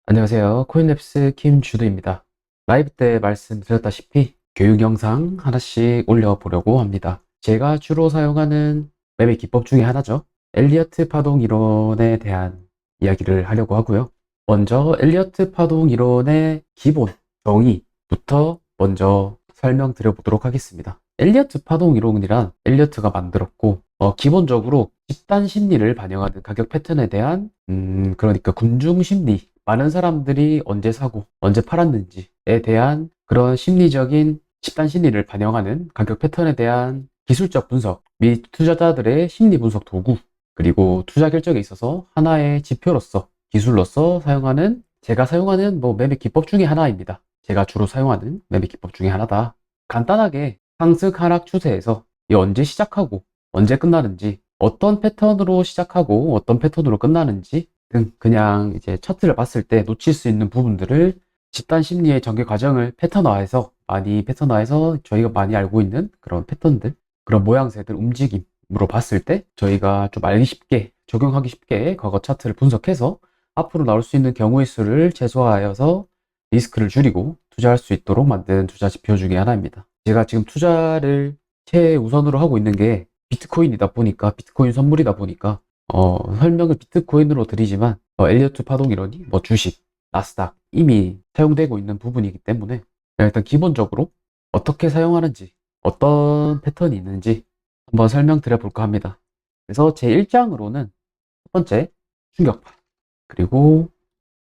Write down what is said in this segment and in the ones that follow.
안녕하세요. 코인랩스 김주두입니다. 라이브 때 말씀드렸다시피 교육 영상 하나씩 올려보려고 합니다. 제가 주로 사용하는 맵의 기법 중에 하나죠. 엘리어트 파동 이론에 대한 이야기를 하려고 하고요. 먼저 엘리어트 파동 이론의 기본 정의부터 먼저 설명드려 보도록 하겠습니다. 엘리어트 파동 이론이란 엘리어트가 만들었고 기본적으로 집단 심리를 반영하는 가격 패턴에 대한 그러니까 군중 심리, 많은 사람들이 언제 사고 언제 팔았는지에 대한 그런 심리적인 집단 심리를 반영하는 가격 패턴에 대한 기술적 분석 및 투자자들의 심리 분석 도구, 그리고 투자 결정에 있어서 하나의 지표로서 기술로서 사용하는, 제가 사용하는 맵의 기법 중에 하나입니다. 제가 주로 사용하는 맵의 기법 중에 하나다. 간단하게 상승 하락 추세에서 언제 시작하고 언제 끝나는지, 어떤 패턴으로 시작하고 어떤 패턴으로 끝나는지 등, 그냥 이제 차트를 봤을 때 놓칠 수 있는 부분들을 집단 심리의 전개 과정을 패턴화해서 저희가 많이 알고 있는 그런 패턴들, 그런 모양새들, 움직임으로 봤을 때 저희가 좀 알기 쉽게, 적용하기 쉽게 과거 차트를 분석해서 앞으로 나올 수 있는 경우의 수를 최소화하여서 리스크를 줄이고 투자할 수 있도록 만든 투자 지표 중에 하나입니다. 제가 지금 투자를 최우선으로 하고 있는 게 비트코인이다 보니까, 비트코인 선물이다 보니까 설명을 비트코인으로 드리지만 엘리어트 파동 이론이 주식, 나스닥 이미 사용되고 있는 부분이기 때문에 일단 기본적으로 어떻게 사용하는지, 어떤 패턴이 있는지 한번 설명드려 볼까 합니다. 그래서 제 1장으로는 첫 번째 충격파, 그리고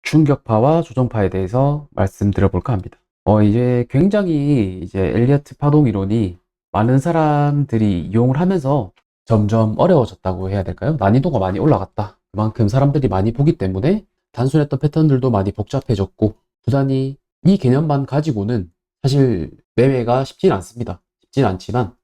충격파와 조정파에 대해서 말씀드려 볼까 합니다. 이제 굉장히 이제 엘리어트 파동 이론이 많은 사람들이 이용을 하면서 점점 어려워졌다고 해야 될까요? 난이도가 많이 올라갔다. 그만큼 사람들이 많이 보기 때문에 단순했던 패턴들도 많이 복잡해졌고, 부단히 이 개념만 가지고는 사실 매매가 쉽진 않습니다. 쉽진 않지만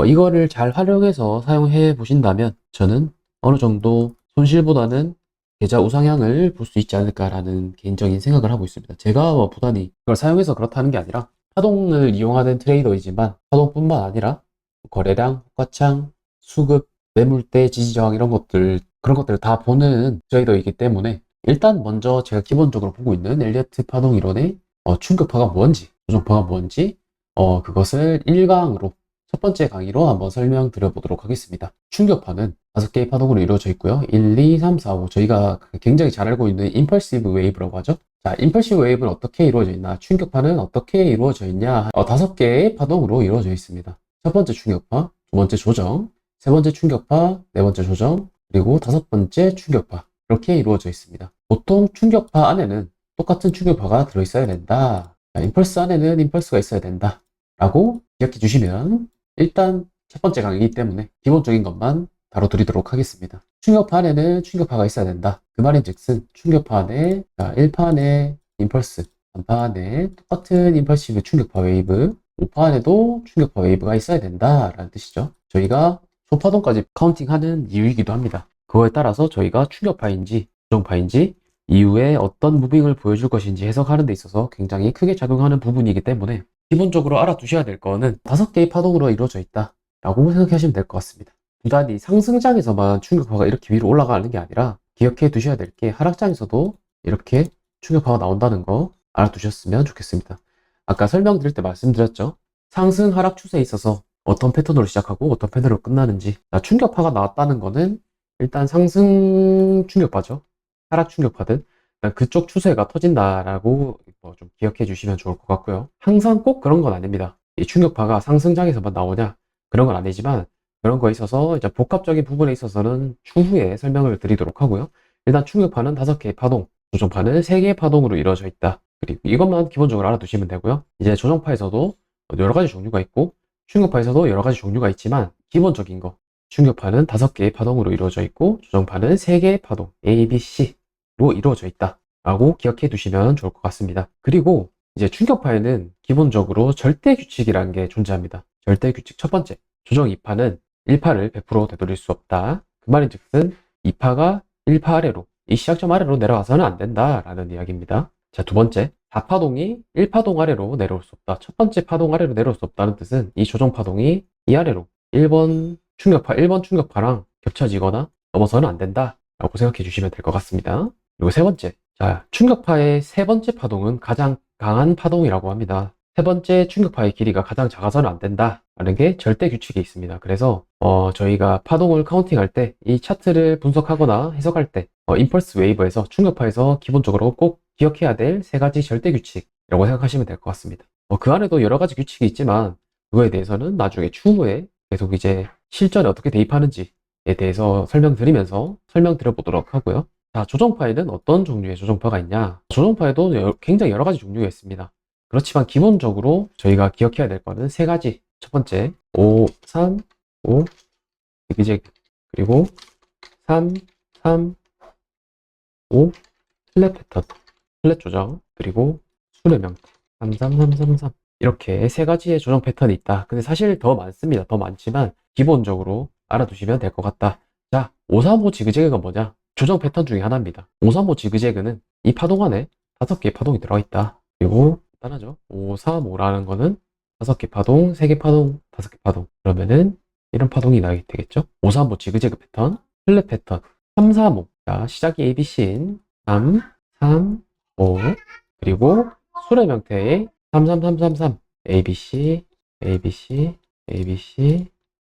이거를 잘 활용해서 사용해 보신다면 저는 어느 정도 손실보다는 계좌 우상향을 볼 수 있지 않을까라는 개인적인 생각을 하고 있습니다. 제가 부단히 그걸 사용해서 그렇다는 게 아니라, 파동을 이용하는 트레이더이지만 파동뿐만 아니라 거래량, 호가창, 수급, 매물대, 지지저항 이런 것들, 그런 것들을 다 보는 트레이더이기 때문에 일단 먼저 제가 기본적으로 보고 있는 엘리어트 파동 이론의 충격파가 뭔지, 조정파가 뭔지 그것을 1강으로, 첫 번째 강의로 한번 설명드려 보도록 하겠습니다. 충격파는 5개의 파동으로 이루어져 있고요. 1, 2, 3, 4, 5. 저희가 굉장히 잘 알고 있는 임펄시브 웨이브라고 하죠. 자, 임펄시브 웨이브는 어떻게 이루어져 있나? 충격파는 어떻게 이루어져 있냐? 5개의 파동으로 이루어져 있습니다. 첫 번째 충격파, 두 번째 조정, 세 번째 충격파, 네 번째 조정, 그리고 다섯 번째 충격파. 이렇게 이루어져 있습니다. 보통 충격파 안에는 똑같은 충격파가 들어있어야 된다. 자, 임펄스 안에는 임펄스가 있어야 된다. 라고 기억해 주시면, 일단 첫 번째 강의이기 때문에 기본적인 것만 다뤄드리도록 하겠습니다. 충격파 안에는 충격파가 있어야 된다. 그 말인즉슨 충격파 안에 1파 안에 임펄스, 3파 안에 똑같은 임펄시브 충격파 웨이브, 5파 안에도 충격파 웨이브가 있어야 된다라는 뜻이죠. 저희가 소파동까지 카운팅하는 이유이기도 합니다. 그거에 따라서 저희가 충격파인지 조정파인지 이후에 어떤 무빙을 보여줄 것인지 해석하는 데 있어서 굉장히 크게 작용하는 부분이기 때문에 기본적으로 알아두셔야 될 거는 5개의 파동으로 이루어져 있다 라고 생각하시면 될 것 같습니다. 부단히 상승장에서만 충격파가 이렇게 위로 올라가는 게 아니라 기억해 두셔야 될 게, 하락장에서도 이렇게 충격파가 나온다는 거 알아두셨으면 좋겠습니다. 아까 설명드릴 때 말씀드렸죠. 상승 하락 추세에 있어서 어떤 패턴으로 시작하고 어떤 패턴으로 끝나는지. 충격파가 나왔다는 거는 일단 상승 충격파죠. 하락 충격파든 그쪽 추세가 터진다라고 좀 기억해 주시면 좋을 것 같고요. 항상 꼭 그런 건 아닙니다. 이 충격파가 상승장에서만 나오냐, 그런 건 아니지만, 그런 거에 있어서 이제 복합적인 부분에 있어서는 추후에 설명을 드리도록 하고요. 일단 충격파는 5개의 파동, 조정파는 3개의 파동으로 이루어져 있다. 그리고 이것만 기본적으로 알아두시면 되고요. 이제 조정파에서도 여러 가지 종류가 있고 충격파에서도 여러 가지 종류가 있지만, 기본적인 거, 충격파는 5개의 파동으로 이루어져 있고 조정파는 3개의 파동 A, B, C로 이루어져 있다 라고 기억해 두시면 좋을 것 같습니다. 그리고 이제 충격파에는 기본적으로 절대 규칙이라는 게 존재합니다. 절대 규칙 첫 번째, 조정 2파는 1파를 100% 되돌릴 수 없다. 그 말인즉슨 2파가 1파 아래로, 이 시작점 아래로 내려가서는 안 된다 라는 이야기입니다. 자, 두 번째, 4파동이 1파동 아래로 내려올 수 없다. 첫 번째 파동 아래로 내려올 수 없다는 뜻은 이 조정 파동이 이 아래로 1번 충격파랑 겹쳐지거나 넘어서는 안 된다 라고 생각해 주시면 될 것 같습니다. 그리고 세 번째, 자, 충격파의 세 번째 파동은 가장 강한 파동이라고 합니다. 세 번째 충격파의 길이가 가장 작아서는 안 된다 라는 게 절대 규칙이 있습니다. 그래서 저희가 파동을 카운팅할 때 이 차트를 분석하거나 해석할 때 임펄스 웨이브에서 충격파에서 기본적으로 꼭 기억해야 될 세 가지 절대 규칙이라고 생각하시면 될 것 같습니다. 그 안에도 여러 가지 규칙이 있지만 그거에 대해서는 나중에 추후에 계속 이제 실전에 어떻게 대입하는지에 대해서 설명드리면서 설명드려 보도록 하고요. 자, 조정파에는 어떤 종류의 조정파가 있냐? 조정파에도 굉장히 여러 가지 종류가 있습니다. 그렇지만 기본적으로 저희가 기억해야 될 거는 세 가지. 첫 번째, 5, 3, 5, 지그재그. 그리고 3, 3, 5, 플랫 패턴, 플랫 조정. 그리고 순회 명태, 3, 3, 3, 3, 3. 이렇게 세 가지의 조정 패턴이 있다. 근데 사실 더 많습니다. 더 많지만 기본적으로 알아두시면 될 것 같다. 자, 5, 3, 5 지그재그가 뭐냐? 조정 패턴 중에 하나입니다. 5, 3, 5 지그재그는 이 파동 안에 5개의 파동이 들어가 있다. 그리고 간단하죠. 5, 3, 5라는 거는 5개 파동, 3개 파동, 5개 파동. 그러면은 이런 파동이 나게 되겠죠. 5, 3, 5 지그재그 패턴, 플랫 패턴, 3, 4, 5. 자, 시작이 ABC인 3, 3, 5. 그리고 수렴 형태의 3, 3, 3, 3, 3. ABC, ABC, ABC,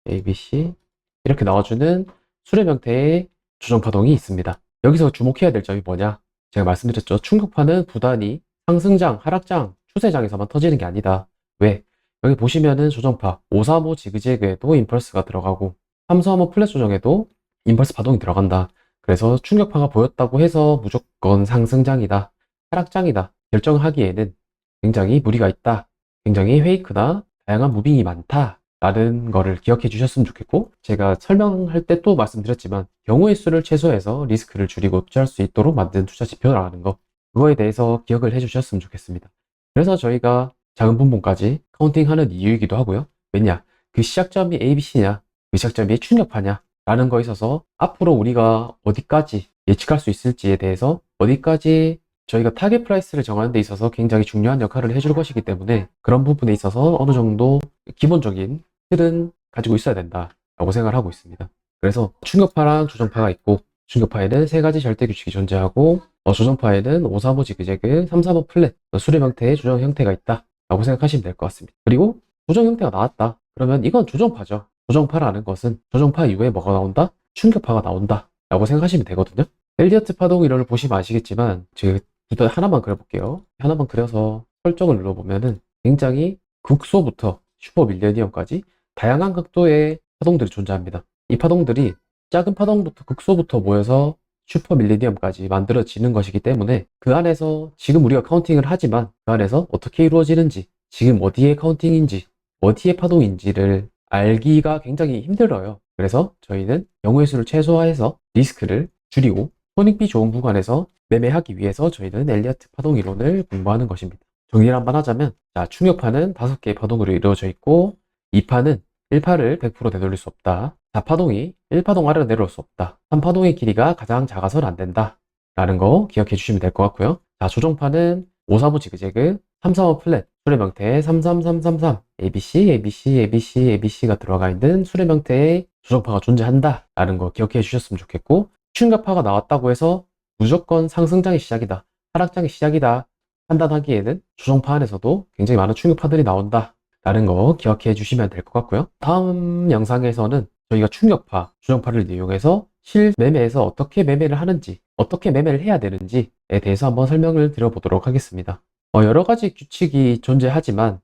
ABC. 이렇게 나와주는 수렴 형태의 조정 파동이 있습니다. 여기서 주목해야 될 점이 뭐냐? 제가 말씀드렸죠. 충격파는 부단히 상승장, 하락장, 추세장에서만 터지는 게 아니다. 왜? 여기 보시면은 조정파 535 지그재그에도 임펄스가 들어가고 335 플랫 조정에도 임펄스 파동이 들어간다. 그래서 충격파가 보였다고 해서 무조건 상승장이다, 하락장이다 결정하기에는 굉장히 무리가 있다. 굉장히 페이크나 다양한 무빙이 많다. 라는 거를 기억해 주셨으면 좋겠고, 제가 설명할 때 또 말씀드렸지만 경우의 수를 최소해서 리스크를 줄이고 투자할 수 있도록 만든 투자 지표라는 거, 그거에 대해서 기억을 해 주셨으면 좋겠습니다. 그래서 저희가 작은 분봉까지 카운팅하는 이유이기도 하고요. 왜냐? 그 시작점이 ABC냐, 그 시작점이 충격파냐 라는 거에 있어서 앞으로 우리가 어디까지 예측할 수 있을지에 대해서, 어디까지 저희가 타겟 프라이스를 정하는 데 있어서 굉장히 중요한 역할을 해줄 것이기 때문에, 그런 부분에 있어서 어느 정도 기본적인 틀은 가지고 있어야 된다라고 생각을 하고 있습니다. 그래서 충격파랑 조정파가 있고, 충격파에는 세 가지 절대 규칙이 존재하고, 조정파에는 5, 3, 5 지그재그, 3, 4, 5 플랫, 수렴 형태의 조정 형태가 있다 라고 생각하시면 될 것 같습니다. 그리고 조정 형태가 나왔다 그러면 이건 조정파죠. 조정파라는 것은 조정파 이후에 뭐가 나온다? 충격파가 나온다 라고 생각하시면 되거든요. 엘리어트 파동 이론을 보시면 아시겠지만, 제가 하나만 그려볼게요. 하나만 그려서 설정을 눌러보면은 굉장히 극소부터 슈퍼 밀레니엄까지 다양한 각도의 파동들이 존재합니다. 이 파동들이 작은 파동부터 극소부터 모여서 슈퍼 밀레니엄까지 만들어지는 것이기 때문에, 그 안에서 지금 우리가 카운팅을 하지만 그 안에서 어떻게 이루어지는지, 지금 어디에 카운팅인지, 어디에 파동인지를 알기가 굉장히 힘들어요. 그래서 저희는 경우의 수를 최소화해서 리스크를 줄이고 손익비 좋은 구간에서 매매하기 위해서 저희는 엘리어트 파동 이론을 공부하는 것입니다. 정리를 한번 하자면, 자, 충격파는 5개의 파동으로 이루어져 있고, 2파는 1파를 100% 되돌릴 수 없다. 4파동이 1파동 아래로 내려올 수 없다. 3파동의 길이가 가장 작아서는 안 된다 라는 거 기억해 주시면 될 것 같고요. 자, 조정파는 535 지그재그, 335 플랫, 수렴 형태의 33333, ABC, ABC, ABC, ABC가 들어가 있는 수렴 형태의 조정파가 존재한다 라는 거 기억해 주셨으면 좋겠고, 충격파가 나왔다고 해서 무조건 상승장의 시작이다, 하락장의 시작이다 판단하기에는 조정파 안에서도 굉장히 많은 충격파들이 나온다 라는 거 기억해 주시면 될 것 같고요. 다음 영상에서는 저희가 충격파, 조정파를 이용해서 실매매에서 어떻게 매매를 하는지, 어떻게 매매를 해야 되는지에 대해서 한번 설명을 드려보도록 하겠습니다. 여러 가지 규칙이 존재하지만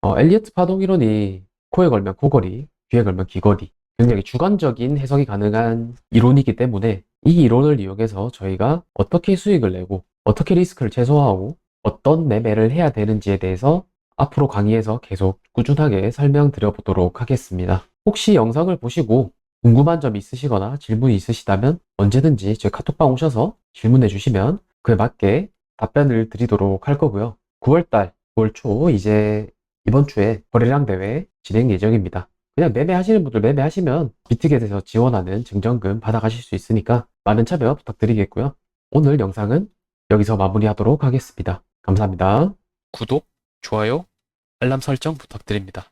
엘리어트 파동 이론이 코에 걸면 코걸이, 귀에 걸면 귀걸이, 굉장히 주관적인 해석이 가능한 이론이기 때문에, 이 이론을 이용해서 저희가 어떻게 수익을 내고 어떻게 리스크를 최소화하고 어떤 매매를 해야 되는지에 대해서 앞으로 강의에서 계속 꾸준하게 설명드려 보도록 하겠습니다. 혹시 영상을 보시고 궁금한 점 있으시거나 질문이 있으시다면 언제든지 저희 카톡방 오셔서 질문해 주시면 그에 맞게 답변을 드리도록 할 거고요. 9월달, 9월 초 이제 이번 주에 거래량 대회 진행 예정입니다. 그냥 매매하시는 분들 매매하시면 비트겟에서 지원하는 증정금 받아가실 수 있으니까 많은 참여 부탁드리겠고요. 오늘 영상은 여기서 마무리하도록 하겠습니다. 감사합니다. 구독, 좋아요, 알람 설정 부탁드립니다.